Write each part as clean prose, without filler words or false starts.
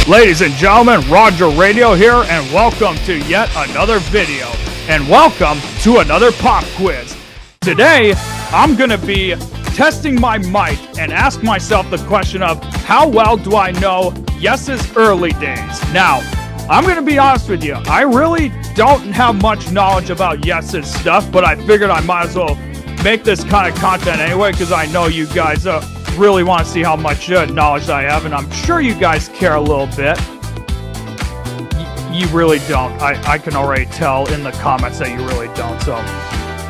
Ladies and gentlemen, Roger Radio here, and welcome to yet another video, and welcome to another pop quiz. Today, I'm gonna be testing my mic and ask myself the question of how well do I know Yes's early days? Now, I'm gonna be honest with you, I really don't have much knowledge about Yes's stuff, but I figured I might as well make this kind of content anyway, because I know you guys really want to see how much knowledge I have, and I'm sure you guys care a little bit. You really don't. I can already tell in the comments that you really don't. So,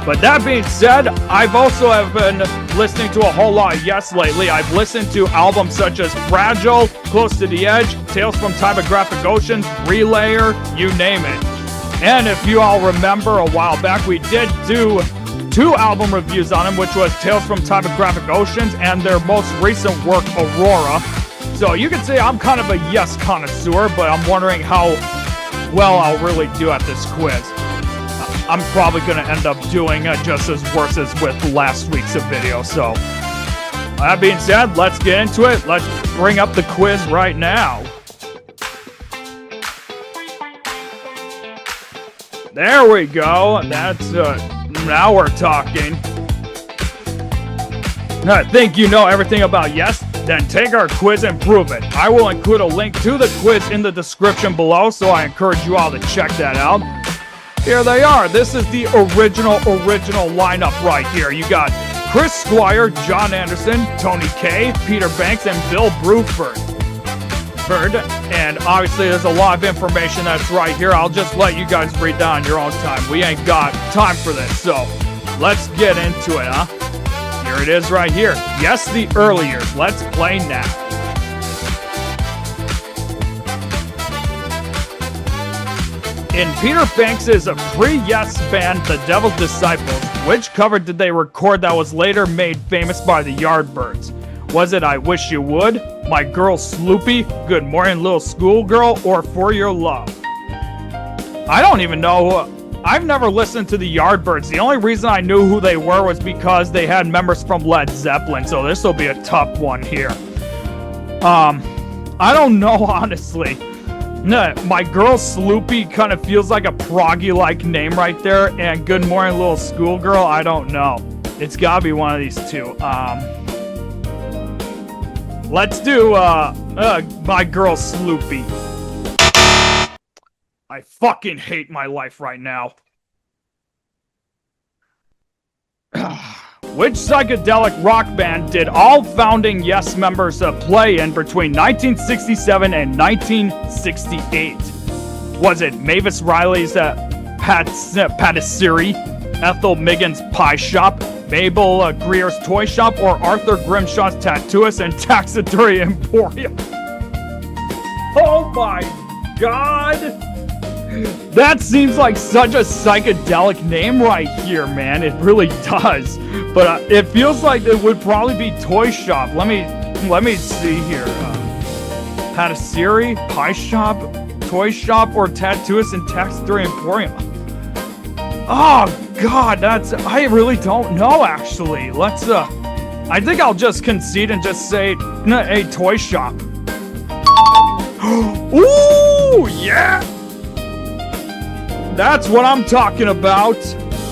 but that being said, I've also have been listening to a whole lot of Yes lately. I've listened to albums such as Fragile, Close to the Edge, Tales from Typographic Oceans, Relayer, you name it. And if you all remember, a while back we did do 2 album reviews on them, which was Tales from Typographic Oceans and their most recent work, Aurora. So you could say I'm kind of a Yes connoisseur, but I'm wondering how well I'll really do at this quiz. I'm probably going to end up doing just as worse as with last week's video. So that being said, let's get into it. Let's bring up the quiz right now. There we go. That's now we're talking. I think you know everything about Yes? Then take our quiz and prove it. I will include a link to the quiz in the description below, so I encourage you all to check that out. Here they are. This is the original lineup right here. You got Chris Squire, John Anderson, Tony Kaye, Peter Banks, and Bill Bruford. And obviously there's a lot of information that's right here. I'll just let you guys read that on your own time. We ain't got time for this, so let's get into it, huh? Here it is right here. Yes, the early years. Let's play now. In Peter Banks' pre-Yes band, The Devil's Disciples, which cover did they record that was later made famous by the Yardbirds? Was it I Wish You Would, My Girl Sloopy, Good Morning Little Schoolgirl, or For Your Love? I don't even know. I've never listened to the Yardbirds. The only reason I knew who they were was because they had members from Led Zeppelin, so this will be a tough one here. I don't know, honestly. My Girl Sloopy kind of feels like a proggy-like name right there, and Good Morning Little Schoolgirl, I don't know. It's gotta be one of these two. Let's do, My Girl Sloopy. I fucking hate my life right now. Which psychedelic rock band did all founding Yes members play in between 1967 and 1968? Was it Mavis Riley's Patisserie, Ethel Miggins' Pie Shop, Mabel Greer's Toy Shop, or Arthur Grimshaw's Tattooist and Taxidermy Emporium? Oh my god! That seems like such a psychedelic name right here, man. It really does. But it feels like it would probably be Toy Shop. Let me see here. Patisserie, Pie Shop, Toy Shop, or Tattooist and Taxidermy Emporium? Oh god, I really don't know actually. Let's I think I'll just concede and just say a Toy Shop. Ooh, yeah! That's what I'm talking about.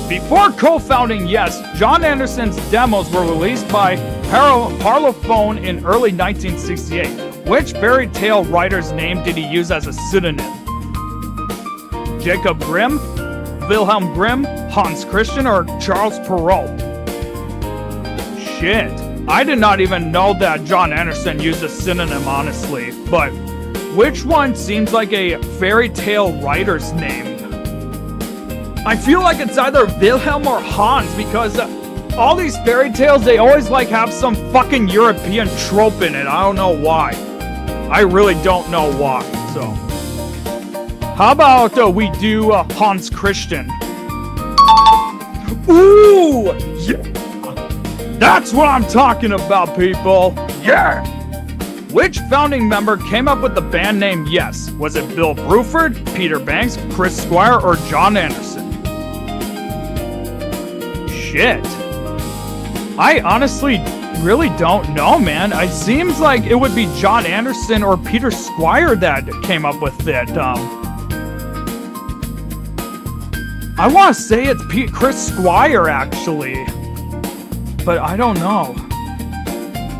Before co-founding Yes, John Anderson's demos were released by Parlophone in early 1968. Which fairy tale writer's name did he use as a pseudonym? Jacob Grimm, Wilhelm Grimm, Hans Christian, or Charles Perrault? Shit. I did not even know that John Anderson used a synonym, honestly. But which one seems like a fairy tale writer's name? I feel like it's either Wilhelm or Hans, because all these fairy tales, they always like have some fucking European trope in it. I don't know why. I really don't know why. So, how about we do Hans Christian? Ooh, yeah. That's what I'm talking about, people. Yeah. Which founding member came up with the band name Yes? Was it Bill Bruford, Peter Banks, Chris Squire, or John Anderson? Shit. I honestly really don't know, man. It seems like it would be John Anderson or Peter Squire that came up with it. I want to say it's Chris Squire, actually. But I don't know.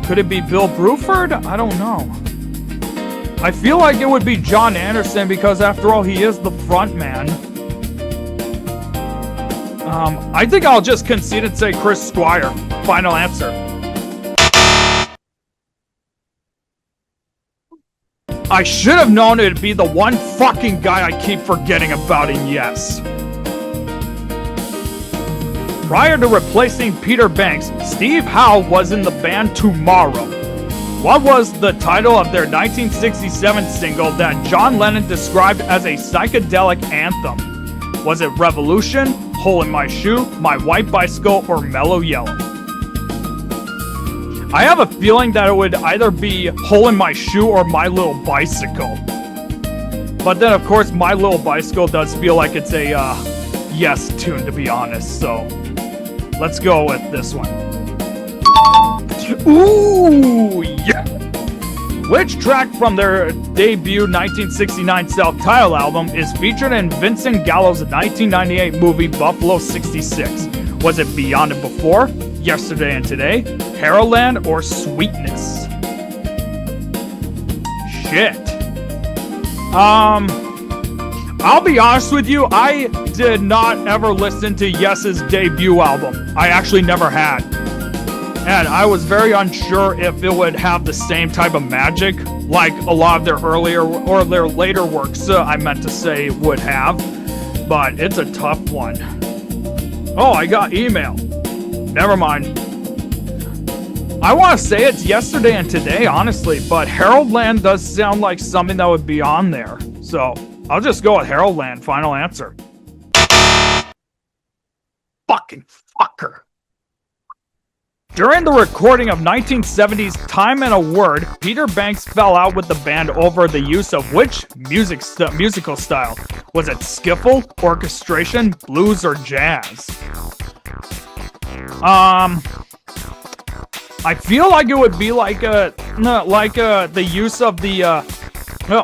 Could it be Bill Bruford? I don't know. I feel like it would be John Anderson because, after all, he is the front man. I think I'll just concede and say Chris Squire. Final answer. I should have known it'd be the one fucking guy I keep forgetting about in Yes. Prior to replacing Peter Banks, Steve Howe was in the band Tomorrow. What was the title of their 1967 single that John Lennon described as a psychedelic anthem? Was it Revolution, Hole in My Shoe, My White Bicycle, or Mellow Yellow? I have a feeling that it would either be Hole in My Shoe or My Little Bicycle. But then, of course, My Little Bicycle does feel like it's a Yes tune, to be honest, so let's go with this one. Ooh, yeah! Which track from their debut 1969 self-titled album is featured in Vincent Gallo's 1998 movie Buffalo 66? Was it Beyond and Before, Yesterday and Today, Heroland, or Sweetness? Shit. I'll be honest with you, I did not ever listen to Yes's debut album. I actually never had. And I was very unsure if it would have the same type of magic like a lot of their earlier or their later works, I meant to say, would have. But it's a tough one. Oh, I got email. Never mind. I want to say it's Yesterday and Today, honestly, but Haroldland does sound like something that would be on there. So I'll just go with Haroldland. Final answer. Fucking fucker. During the recording of 1970's Time and a Word, Peter Banks fell out with the band over the use of which musical style? Was it skiffle, orchestration, blues, or jazz? I feel like it would be like the use of the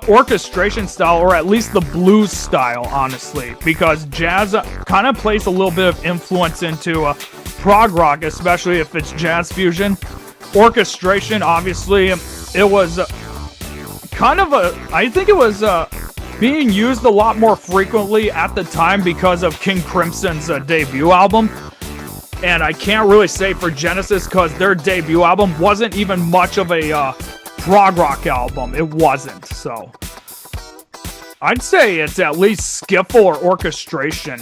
orchestration style, or at least the blues style, honestly, because jazz kind of plays a little bit of influence into prog rock, especially if it's jazz fusion. Orchestration, obviously, it was kind of I think it was being used a lot more frequently at the time because of King Crimson's debut album. And I can't really say for Genesis because their debut album wasn't even much of a prog rock album. It wasn't, so I'd say it's at least skiffle or orchestration.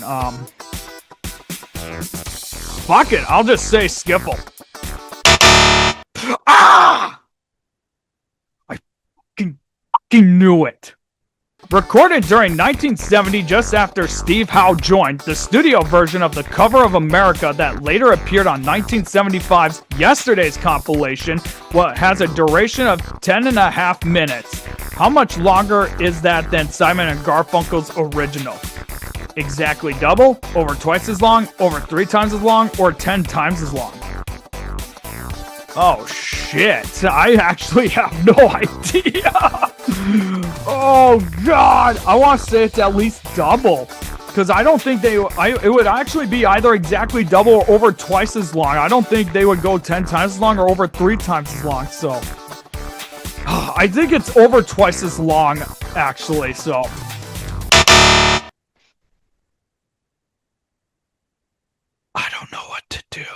Fuck it, I'll just say skiffle. Ah! I fucking knew it. Recorded during 1970, just after Steve Howe joined, the studio version of the Cover of America that later appeared on 1975's Yesterday's compilation has a duration of 10.5 minutes. How much longer is that than Simon and Garfunkel's original? Exactly double, over twice as long, over 3 times as long, or 10 times as long? Oh shit, I actually have no idea. Oh god, I want to say it's at least double, because I don't think it would actually be either exactly double or over twice as long. I don't think they would go 10 times as long or over 3 times as long, so I think it's over twice as long, actually, so I don't know what to do.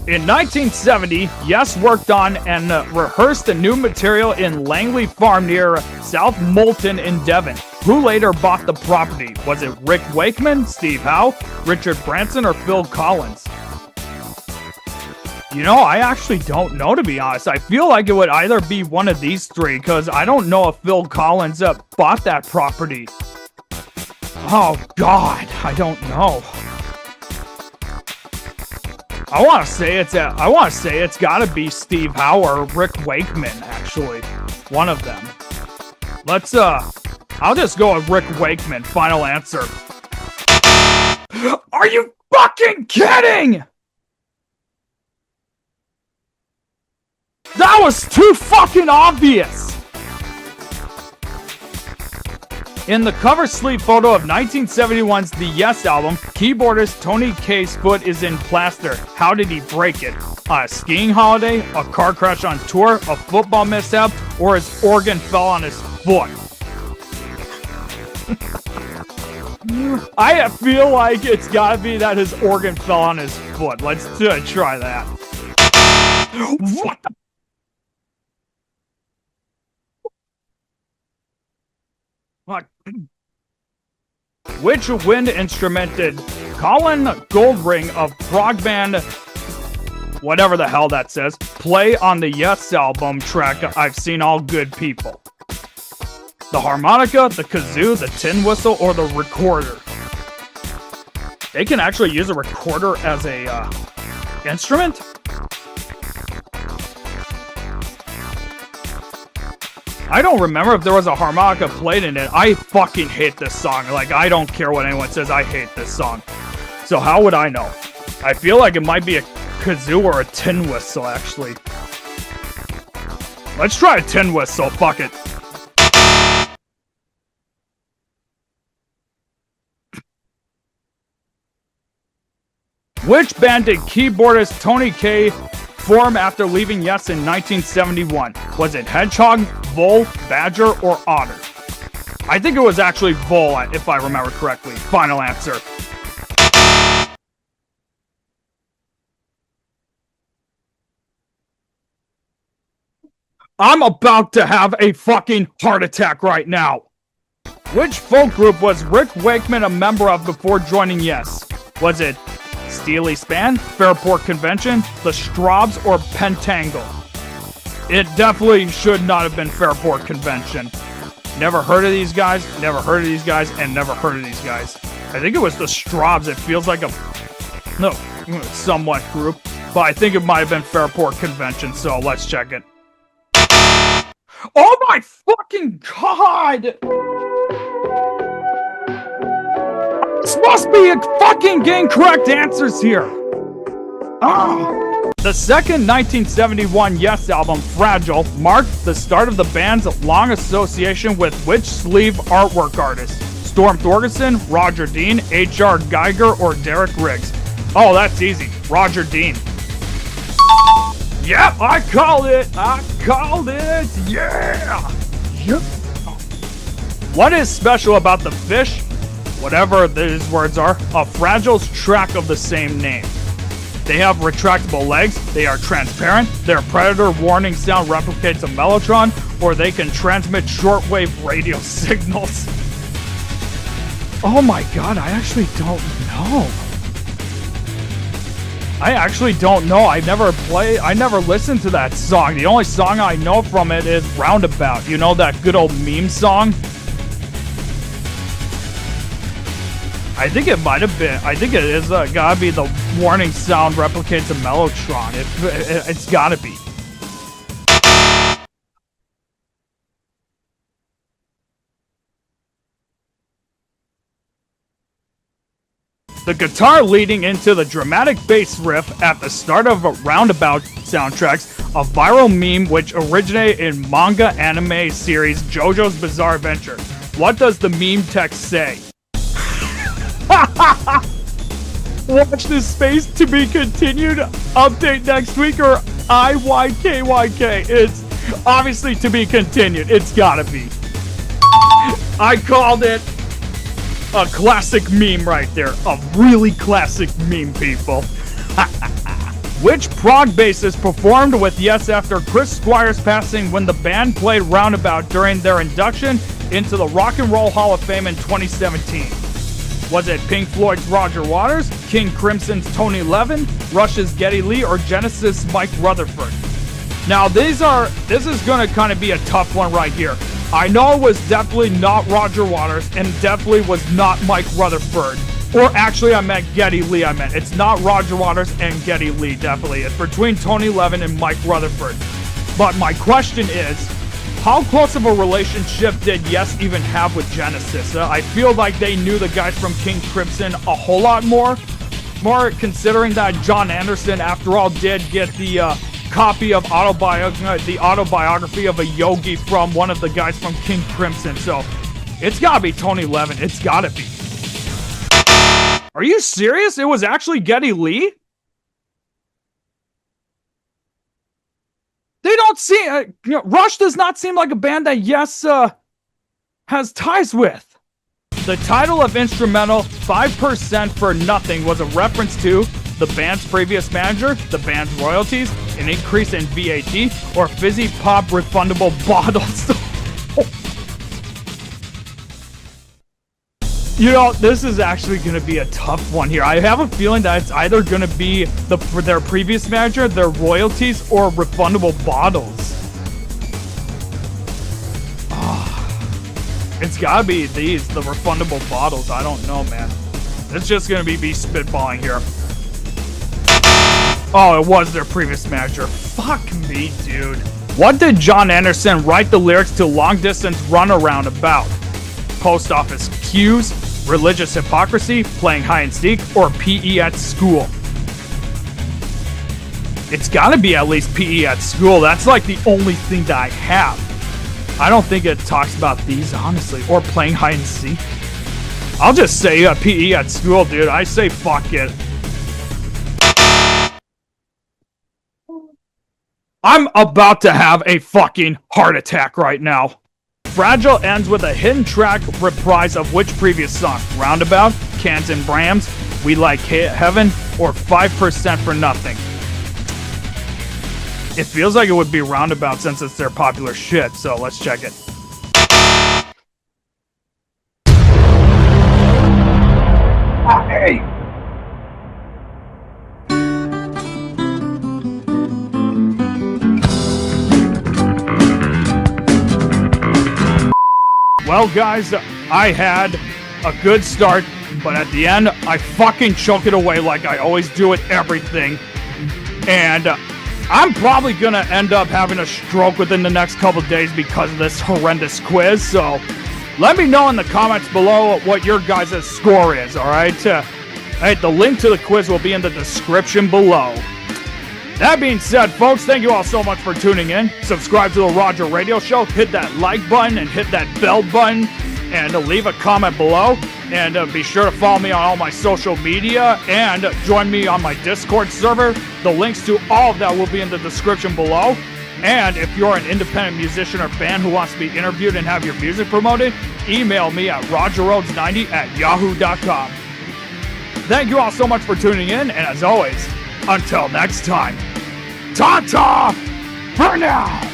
In 1970, Yes worked on and rehearsed the new material in Langley Farm near South Molton in Devon. Who later bought the property? Was it Rick Wakeman, Steve Howe, Richard Branson, or Phil Collins? You know, I actually don't know, to be honest. I feel like it would either be one of these three, because I don't know if Phil Collins bought that property. Oh god, I don't know. I want to say it's gotta be Steve Howe or Rick Wakeman, actually. One of them. Let's, I'll just go with Rick Wakeman. Final answer. Are you fucking kidding? was too fucking obvious! In the cover sleeve photo of 1971's The Yes album, keyboardist Tony Kaye's foot is in plaster. How did he break it? A skiing holiday, a car crash on tour, a football mishap, or his organ fell on his foot? I feel like it's gotta be that his organ fell on his foot. Let's try that. What the? What? Which wind instrument did Colin Goldring of prog band, whatever the hell that says, play on the Yes album track I've Seen All Good People? The harmonica, the kazoo, the tin whistle, or the recorder? They can actually use a recorder as a instrument? I don't remember if there was a harmonica played in it. I fucking hate this song. Like, I don't care what anyone says, I hate this song. So how would I know? I feel like it might be a kazoo or a tin whistle, actually. Let's try a tin whistle, fuck it. Which band did keyboardist Tony Kaye form after leaving Yes in 1971? Was it Hedgehog, Vole, Badger, or Otter? I think it was actually Vole, if I remember correctly. Final answer. I'm about to have a fucking heart attack right now. Which folk group was Rick Wakeman a member of before joining Yes? Was it Steely Span, Fairport Convention, the Straubs, or Pentangle? It definitely should not have been Fairport Convention. Never heard of these guys, never heard of these guys, and never heard of these guys. I think it was the Straubs. It feels like a somewhat group, but I think it might have been Fairport Convention, so let's check it. Oh my fucking god! Supposed to be fucking getting correct answers here. The second 1971 Yes album, Fragile, marked the start of the band's long association with which sleeve artwork artist? Storm Thorgerson, Roger Dean, H.R. Geiger, or Derek Riggs? Oh, that's easy. Roger Dean. Yep, I called it. I called it. Yeah. Yep. What is special about the Fish, whatever these words are, of Fragile's track of the same name? They have retractable legs, they are transparent, their predator warning sound replicates a mellotron, or they can transmit shortwave radio signals. Oh my god, I actually don't know. I never listened to that song. The only song I know from it is Roundabout. You know, that good old meme song? I think it might have been. I think it is gotta be the warning sound replicates a mellotron. It's gotta be. The guitar leading into the dramatic bass riff at the start of a Roundabout soundtracks, a viral meme which originated in manga anime series JoJo's Bizarre Adventure. What does the meme text say? Watch this space to be continued. Update next week, or IYKYK. It's obviously to be continued. It's gotta be. I called it. A classic meme right there. A really classic meme, people. Which prog bassist performed with Yes after Chris Squire's passing when the band played Roundabout during their induction into the Rock and Roll Hall of Fame in 2017? Was it Pink Floyd's Roger Waters, King Crimson's Tony Levin, Rush's Geddy Lee, or Genesis' Mike Rutherford? Now this is gonna kind of be a tough one right here. I know it was definitely not Roger Waters and definitely was not Mike Rutherford. Or actually I meant Geddy Lee, It's not Roger Waters and Geddy Lee, definitely. It's between Tony Levin and Mike Rutherford. But my question is, how close of a relationship did Yes even have with Genesis? I feel like they knew the guys from King Crimson a whole lot more considering that John Anderson, after all, did get the copy of the autobiography of a yogi from one of the guys from King Crimson. So it's gotta be Tony Levin. It's gotta be. Are you serious? It was actually Geddy Lee? They don't see Rush does not seem like a band that Yes has ties with. The title of instrumental 5% for Nothing was a reference to the band's previous manager, the band's royalties, an increase in VAT, or fizzy pop refundable bottles. You know, this is actually going to be a tough one here. I have a feeling that it's either going to be their previous manager, their royalties, or refundable bottles. It's gotta be these, the refundable bottles. I don't know, man. It's just gonna be spitballing here. Oh, it was their previous manager. Fuck me, dude. What did John Anderson write the lyrics to Long Distance Runaround about? Post office queues, religious hypocrisy, playing hide and seek, or PE at school? It's gotta be at least PE at school. That's like the only thing that I have. I don't think it talks about these, honestly, or playing hide and seek. I'll just say PE at school, dude. I say fuck it. I'm about to have a fucking heart attack right now. Fragile ends with a hidden track reprise of which previous song? Roundabout, Cans and Brams, We Like Heaven, or 5% for Nothing? It feels like it would be Roundabout since it's their popular shit, so let's check it. Hey! Well, guys, I had a good start, but at the end, I fucking choke it away like I always do with everything. And I'm probably gonna end up having a stroke within the next couple days because of this horrendous quiz, so let me know in the comments below what your guys' score is, alright? Hey, the link to the quiz will be in the description below. That being said, folks, thank you all so much for tuning in. Subscribe to the Roger Radio Show, hit that like button, and hit that bell button, and leave a comment below. And be sure to follow me on all my social media, and join me on my Discord server. The links to all of that will be in the description below. And if you're an independent musician or band who wants to be interviewed and have your music promoted, email me at rogerrhodes90@yahoo.com. Thank you all so much for tuning in, and as always, until next time, ta-ta for now!